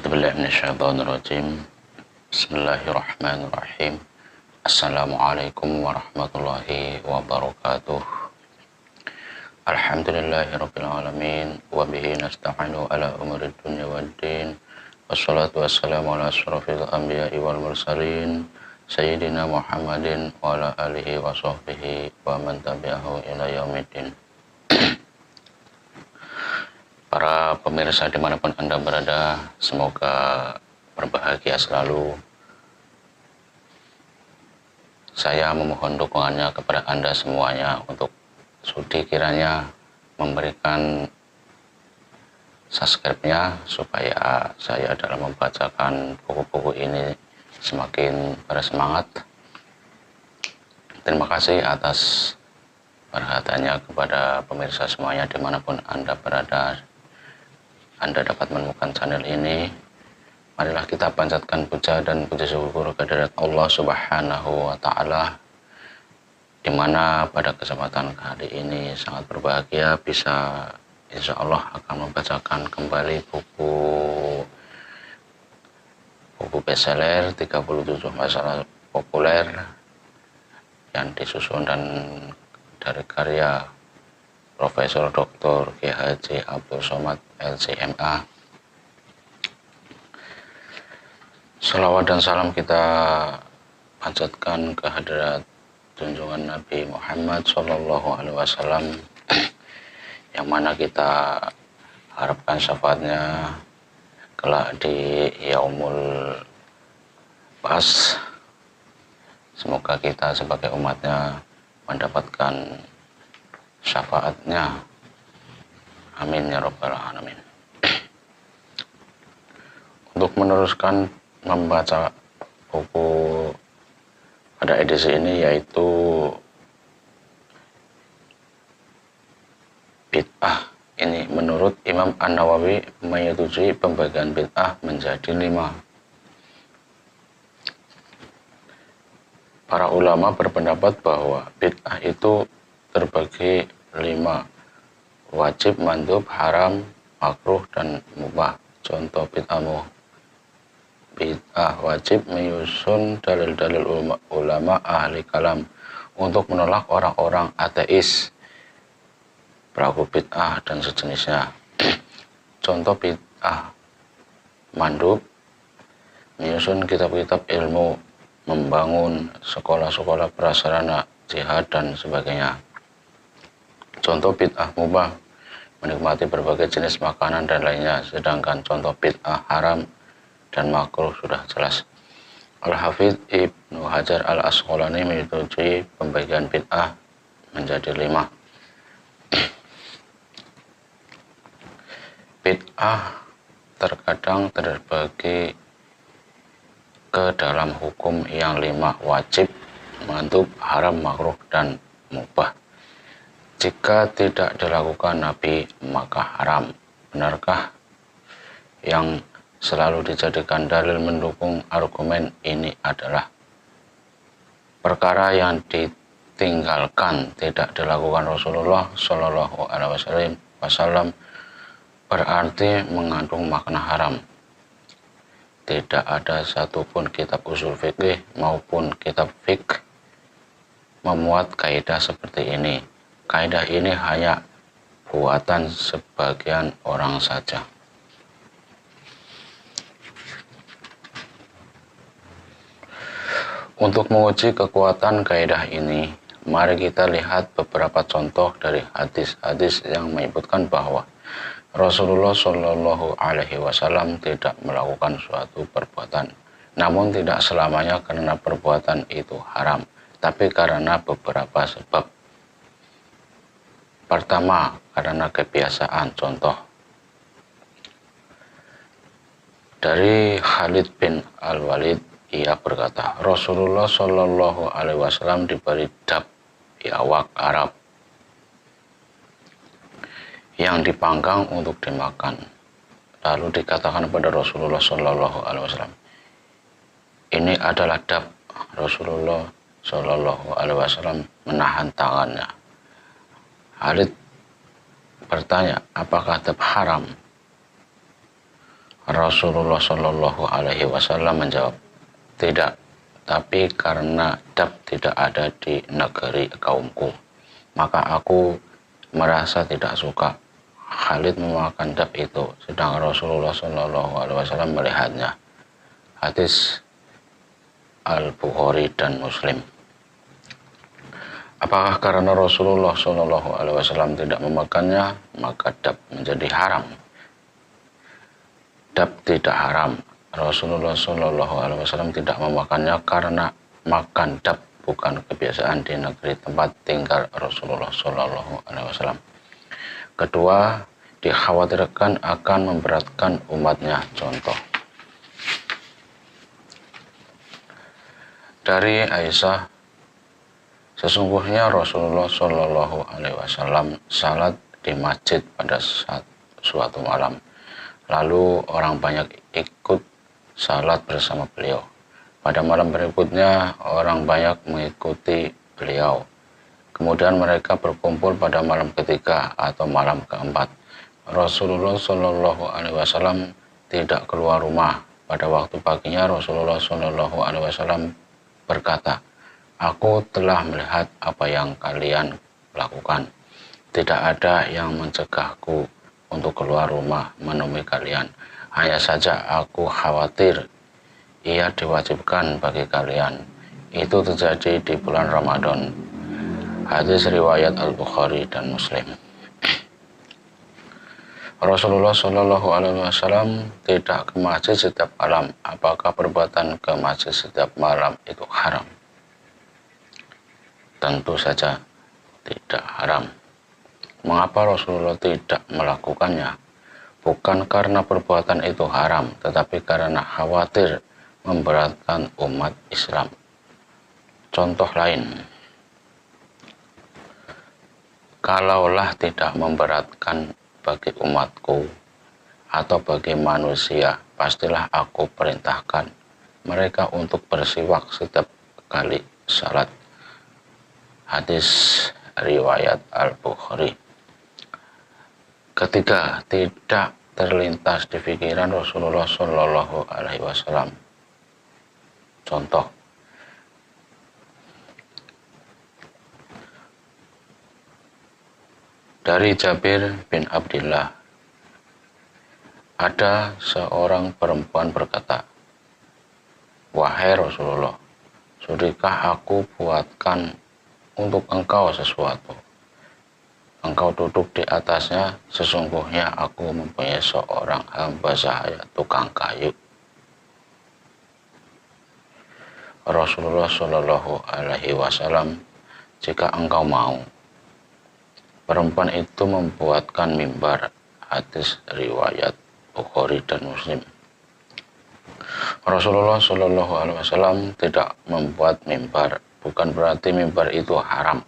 A'udzubillahi minasyaitonirrajim. Bismillahirrahmanirrahim. Assalamualaikum warahmatullahi wabarakatuh. Alhamdulillahirabbil alamin wa bihi nasta'inu ala umuri dunya waddin. Wassalatu wassalamu ala asyrafil anbiya'i wal mursalin sayyidina Muhammadin wa ala alihi wa sahbihi wa man tabi'ahu ila yaumiddin. Para pemirsa dimanapun Anda berada, semoga berbahagia selalu. Saya memohon dukungannya kepada Anda semuanya untuk sudi kiranya memberikan subscribe-nya supaya saya dalam membacakan buku-buku ini semakin bersemangat. Terima kasih atas perhatiannya kepada pemirsa semuanya dimanapun Anda berada. Anda dapat menemukan channel ini. Marilah kita panjatkan puja dan puji syukur kehadirat Allah Subhanahu wa Ta'ala, di mana pada kesempatan kali ini sangat berbahagia bisa insya Allah akan membacakan kembali buku bestseller 37 masalah populer yang disusun dan dari karya Profesor Dr. Kiai Haji Abdul Somad LCMA. Salawat dan salam kita panjatkan kehadirat junjungan Nabi Muhammad SAW, yang mana kita harapkan syafaatnya kelak di Yaumul Ba'ats. Semoga kita sebagai umatnya mendapatkan syafaatnya. Amin ya rabbal alamin. Untuk meneruskan membaca buku pada edisi ini, yaitu bid'ah. Ini menurut Imam An-Nawawi menyetujui pembagian bid'ah menjadi 5. Para ulama berpendapat bahwa bid'ah itu terbagi 5: wajib, mandub, haram, makruh, dan mubah. Contoh bid'ah wajib menyusun dalil-dalil ulama ahli kalam untuk menolak orang-orang ateis, pelaku bid'ah dan sejenisnya. Contoh bid'ah mandub menyusun kitab-kitab ilmu, membangun sekolah-sekolah prasarana jihad dan sebagainya. Contoh bid'ah mubah menikmati berbagai jenis makanan dan lainnya, sedangkan contoh bid'ah haram dan makruh sudah jelas. Al-Hafidz Ibnu Hajar Al-Asqalani menyetujui pembagian bid'ah menjadi 5. Bid'ah terkadang terbagi ke dalam hukum yang 5: wajib, mandub, haram, makruh, dan mubah. Jika tidak dilakukan Nabi, maka haram. Benarkah yang selalu dijadikan dalil mendukung argumen ini adalah perkara yang ditinggalkan, tidak dilakukan Rasulullah Shallallahu Alaihi Wasallam, berarti mengandung makna haram. Tidak ada satupun kitab usul fikih maupun kitab fiqh memuat kaidah seperti ini. Kaidah ini hanya buatan sebagian orang saja. Untuk menguji kekuatan kaidah ini, mari kita lihat beberapa contoh dari hadis-hadis yang menyebutkan bahwa Rasulullah Shallallahu Alaihi Wasallam tidak melakukan suatu perbuatan, namun tidak selamanya karena perbuatan itu haram, tapi karena beberapa sebab. Pertama, karena kebiasaan. Contoh dari Khalid bin Al-Walid, ia berkata, Rasulullah Shallallahu Alaihi Wasallam diberi dab biawak Arab yang dipanggang untuk dimakan. Lalu dikatakan pada Rasulullah Shallallahu Alaihi Wasallam, ini adalah dab. Rasulullah Shallallahu Alaihi Wasallam menahan tangannya. Khalid bertanya, apakah dab haram? Rasulullah Shallallahu Alaihi Wasallam menjawab, tidak, tapi karena dab tidak ada di negeri kaumku, maka aku merasa tidak suka. Khalid memakan dab itu, sedang Rasulullah Shallallahu Alaihi Wasallam melihatnya. Hadis Al-Bukhari dan Muslim. Apakah karena Rasulullah Shallallahu Alaihi Wasallam tidak memakannya, maka dab menjadi haram? Dab tidak haram. Rasulullah Shallallahu Alaihi Wasallam tidak memakannya karena makan dab bukan kebiasaan di negeri tempat tinggal Rasulullah Shallallahu Alaihi Wasallam. Kedua, dikhawatirkan akan memberatkan umatnya. Contoh dari Aisyah, sesungguhnya Rasulullah Shallallahu Alaihi Wasallam salat di masjid pada suatu malam. Lalu orang banyak ikut salat bersama beliau. Pada malam berikutnya orang banyak mengikuti beliau. Kemudian mereka berkumpul pada malam ketiga atau malam keempat. Rasulullah Shallallahu Alaihi Wasallam tidak keluar rumah. Pada waktu paginya Rasulullah Shallallahu Alaihi Wasallam berkata, aku telah melihat apa yang kalian lakukan. Tidak ada yang mencegahku untuk keluar rumah menemui kalian. Hanya saja aku khawatir ia diwajibkan bagi kalian. Itu terjadi di bulan Ramadan. Hadis riwayat Al-Bukhari dan Muslim. Rasulullah Shallallahu Alaihi Wasallam tidak ke masjid setiap malam. Apakah perbuatan ke masjid setiap malam itu haram? Tentu saja tidak haram. Mengapa Rasulullah tidak melakukannya? Bukan karena perbuatan itu haram, tetapi karena khawatir memberatkan umat Islam. Contoh lain, kalaulah tidak memberatkan bagi umatku atau bagi manusia, pastilah aku perintahkan mereka untuk bersiwak setiap kali salat. Hadis riwayat Al-Bukhari. Ketiga, tidak terlintas di pikiran Rasulullah Shallallahu Alaihi Wasallam. Contoh, dari Jabir bin Abdillah, ada seorang perempuan berkata, wahai Rasulullah, sudikah aku buatkan untuk engkau sesuatu? Engkau duduk di atasnya, sesungguhnya aku mempunyai seorang hamba sahaya tukang kayu. Rasulullah Shallallahu Alaihi Wasallam, jika engkau mau. Perempuan itu membuatkan mimbar. Hadis riwayat Bukhari dan Muslim. Rasulullah Shallallahu Alaihi Wasallam tidak membuat mimbar. Bukan berarti mimbar itu haram,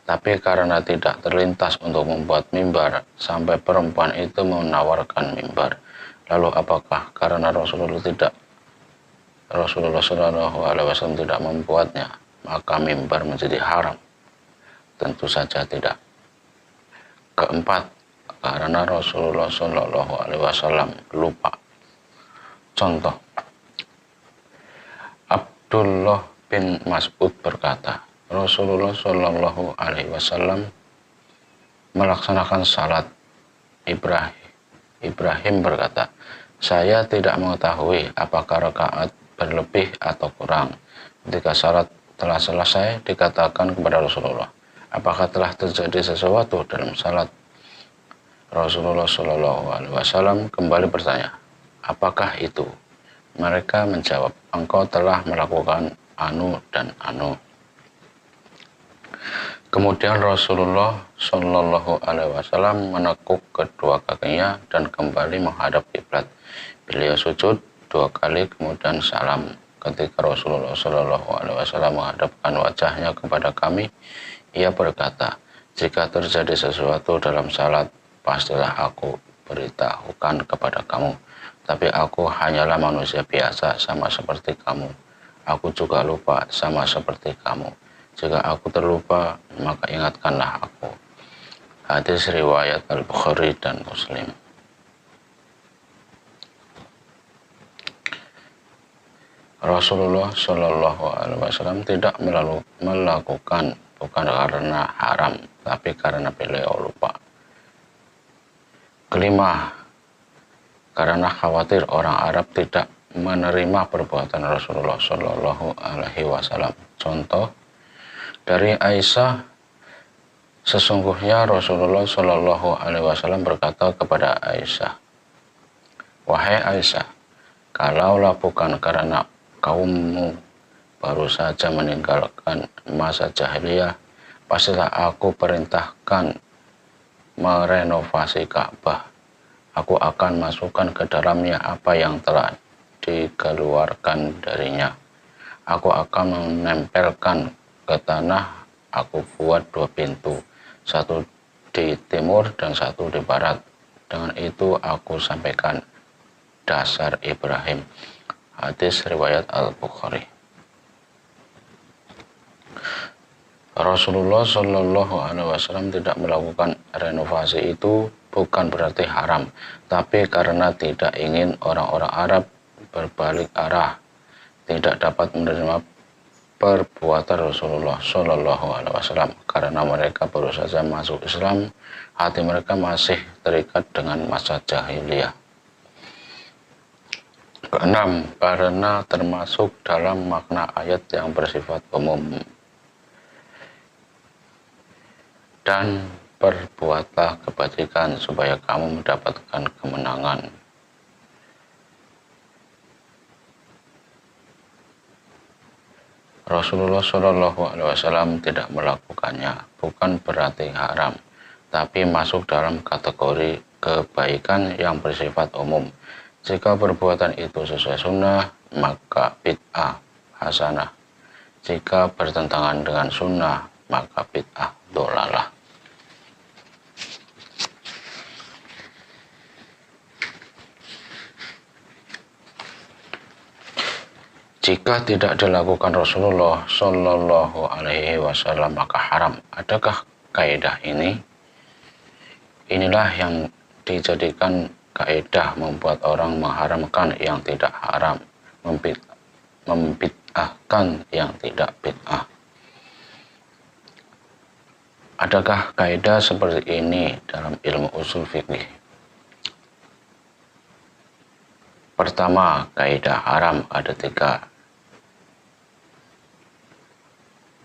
tapi karena tidak terlintas untuk membuat mimbar sampai perempuan itu menawarkan mimbar. Lalu apakah karena Rasulullah Shallallahu Alaihi Wasallam tidak membuatnya, maka mimbar menjadi haram? Tentu saja tidak. Keempat, karena Rasulullah Shallallahu Alaihi Wasallam lupa. Contoh, Abdullah bin Mas'ud berkata, Rasulullah Shallallahu Alaihi Wasallam melaksanakan salat. Ibrahim berkata, saya tidak mengetahui apakah rakaat berlebih atau kurang. Ketika salat telah selesai, dikatakan kepada Rasulullah, apakah telah terjadi sesuatu dalam salat? Rasulullah Shallallahu Alaihi Wasallam kembali bertanya, apakah itu? Mereka menjawab, engkau telah melakukan anu dan anu. Kemudian Rasulullah Shallallahu Alaihi Wasallam menekuk kedua kakinya dan kembali menghadap kiblat. Beliau sujud 2 kali kemudian salam. Ketika Rasulullah Shallallahu Alaihi Wasallam menghadapkan wajahnya kepada kami, ia berkata, jika terjadi sesuatu dalam salat, pastilah aku beritahukan kepada kamu. Tapi aku hanyalah manusia biasa sama seperti kamu. Aku juga lupa sama seperti kamu. Jika aku terlupa, maka ingatkanlah aku. Hadis riwayat Al-Bukhari dan Muslim. Rasulullah Shallallahu Alaihi Wasallam tidak melakukan bukan karena haram, tapi karena beliau lupa. Kelima, karena khawatir orang Arab tidak menerima perbuatan Rasulullah Shallallahu Alaihi Wasallam. Contoh dari Aisyah, sesungguhnya Rasulullah Shallallahu Alaihi Wasallam berkata kepada Aisyah, wahai Aisyah, kalaulah bukan karena kaummu baru saja meninggalkan masa jahiliyah, pastilah aku perintahkan merenovasi Ka'bah. Aku akan masukkan ke dalamnya apa yang telah dikeluarkan darinya. Aku akan menempelkan ke tanah, aku buat 2 pintu, satu di timur dan satu di barat. Dengan itu aku sampaikan dasar Ibrahim. Hadis riwayat Al-Bukhari. Rasulullah Shallallahu Alaihi Wasallam tidak melakukan renovasi itu bukan berarti haram, tapi karena tidak ingin orang-orang Arab berbalik arah, tidak dapat menerima perbuatan Rasulullah Shallallahu Alaihi Wasallam karena mereka baru saja masuk Islam, hati mereka masih terikat dengan masa jahiliyah. Keenam, karena termasuk dalam makna ayat yang bersifat umum. Dan perbuatlah kebajikan supaya kamu mendapatkan kemenangan. Rasulullah Shallallahu Alaihi Wasallam tidak melakukannya, bukan berarti haram, tapi masuk dalam kategori kebaikan yang bersifat umum. Jika perbuatan itu sesuai sunnah, maka bid'ah hasanah. Jika bertentangan dengan sunnah, maka bid'ah dolalah. Jika tidak dilakukan Rasulullah Shallallahu Alaihi Wasallam maka haram. Adakah kaidah ini? Inilah yang dijadikan kaidah membuat orang mengharamkan yang tidak haram, membid'ahkan yang tidak bid'ah. Adakah kaidah seperti ini dalam ilmu usul fikih? Pertama, kaidah haram ada 3.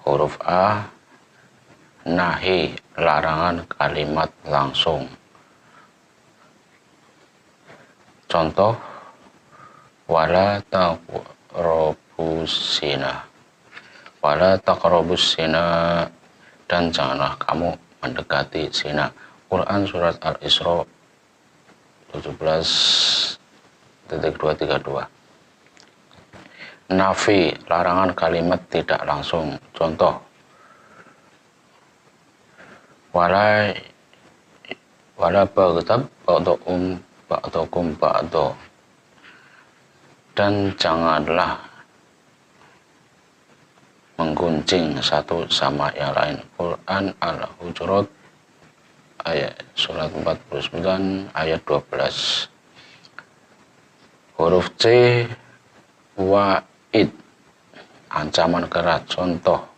Huruf A, nahi, larangan kalimat langsung. Contoh, wala taqrabus zina. Wala taqrabus zina, dan janganlah kamu mendekati zina. Quran surat Al-Isra 17:232. Nafi, larangan kalimat tidak langsung. Contoh, wala bagtab ba'dukum ba'du, dan janganlah menggunjing satu sama yang lain. Quran Al-Hujurat ayat surat 49 ayat 12. Huruf C, wa'id, ancaman keras. Contoh,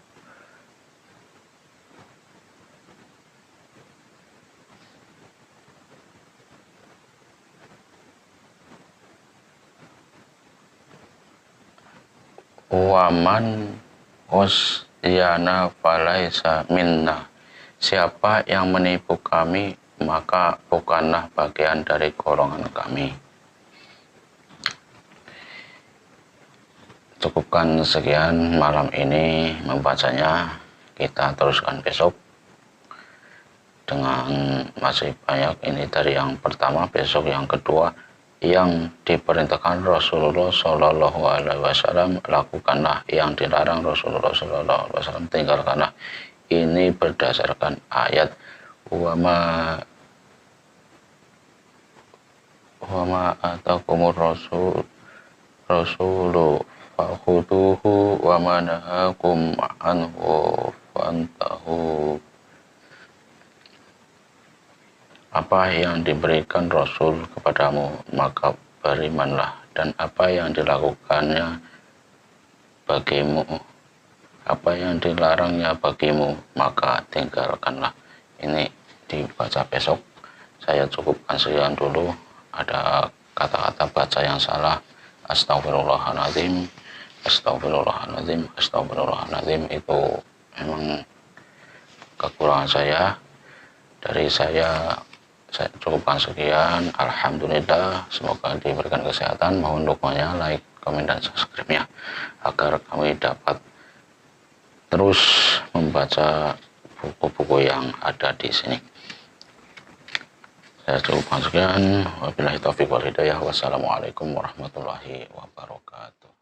waman wasyana falaisa minna, siapa yang menipu kami maka bukanlah bagian dari golongan kami. Cukupkan sekian malam ini membacanya, kita teruskan besok dengan masih banyak. Ini dari yang pertama, besok yang kedua, yang diperintahkan Rasulullah Shallallahu Alaihi Wasallam lakukanlah, yang dilarang Rasulullah Shallallahu Alaihi Wasallam tinggalkanlah. Ini berdasarkan ayat wama atakumur rasulu fakhuduhu wa manahakum anhu fantahu. Apa yang diberikan Rasul kepadamu maka berimanlah, dan apa yang dilakukannya bagimu, apa yang dilarangnya bagimu, maka tinggalkanlah. Ini dibaca besok. Saya cukupkan sekian dulu. Ada kata-kata baca yang salah, astagfirullahaladzim, astagfirullahaladzim, astagfirullahaladzim, itu memang kekurangan saya. Dari saya cukupkan sekian. Alhamdulillah, semoga diberikan kesehatan. Mohon dukungannya, like, komen, dan subscribe-nya agar kami dapat terus membaca buku-buku yang ada di sini. Saya cukupkan sekian. Wabillahi taufiq wal hidayah. Wassalamualaikum warahmatullahi wabarakatuh.